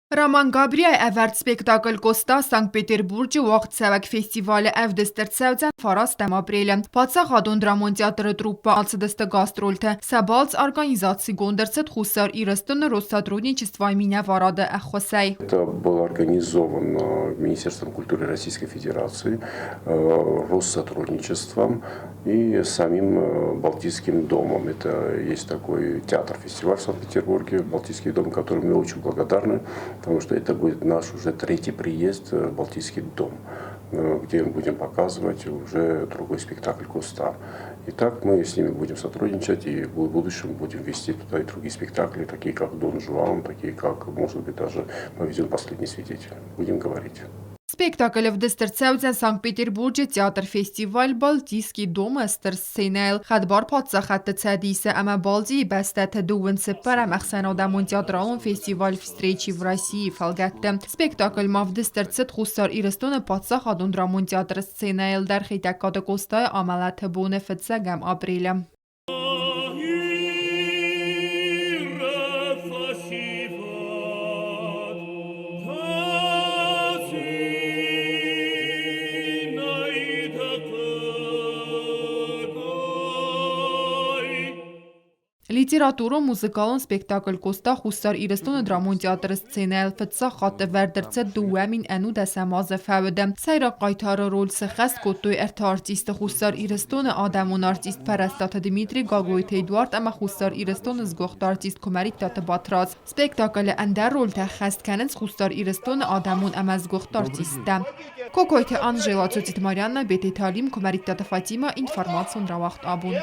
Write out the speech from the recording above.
Roman Gabriel Evert spektakl Կոստա Սանկտ Պետերբուրգի ուաղթսավակ ֆեստիվալը evdestերцевցան фарաստեմ ապրելը։ Բացախ հադուն դրամոն театры труппа ալցդստը գաստրոլթը, սաբալց организации гондерцет хусар и растона Россотрудничества меня варада ахосай. Это был организован Министерством культуры Российской Федерации, Россотрудничеством и самим Балтийским домом. Это есть такой театр-фестиваль в Санкт-Петербурге, Балтийский дом, которому мы очень благодарны, потому что это будет наш уже третий приезд в Балтийский дом, где мы будем показывать уже другой спектакль «Коста». Итак, мы с ними будем сотрудничать и в будущем будем вести туда и другие спектакли, такие как «Дон Жуан», такие как, может быть, даже «Повезен последний свидетель». Будем говорить. Спектакль evdestերцевցան Սանկտ Պետերբուրգի театр фестиваль Балтийский дом Эстерсенел хадбар պատսախատը ցադիսը ama Балди бестата дувенцы парамахсан адамун театралон фестиваль встречи в России фалгатты. Спектакль мавдестերцет хусар ирստոնը պատսախ adun դրամուն театр Սենել դար խիտակատը կոստայ ամալաթը բունը ֆծագամ ապրիլը. Լիտերատուրում մուզիկալոն սպեկտակլ Կոստա խուսար իրստոնը դրամոն театр սցենայել ֆծա խատը վերդրցետ դուամին անու դասամազը ֆավդը սայրա կայթարը ռոլ սխաստ կոտոյ էրթ արտիստը խուսար իրստոնը ադամոն արտիստ պարաստատը Դիմիտրի Գագոյթ Էդուարդ ամա խուսար իրստոնը զգողտ արտիստ կոմարիկ տատը բատրած սպեկտակլը անդար ռոլ թա խաստ կանենց խուսար իրստոնը ադամոն ամա զգողտ արտիստը Կոկոյթը Անժելա Ծոցիտ Մարյաննա Բետե Թալիմ կոմարիկ տատը Ֆատիմա ինֆորմացիոն ռավախտ աբուն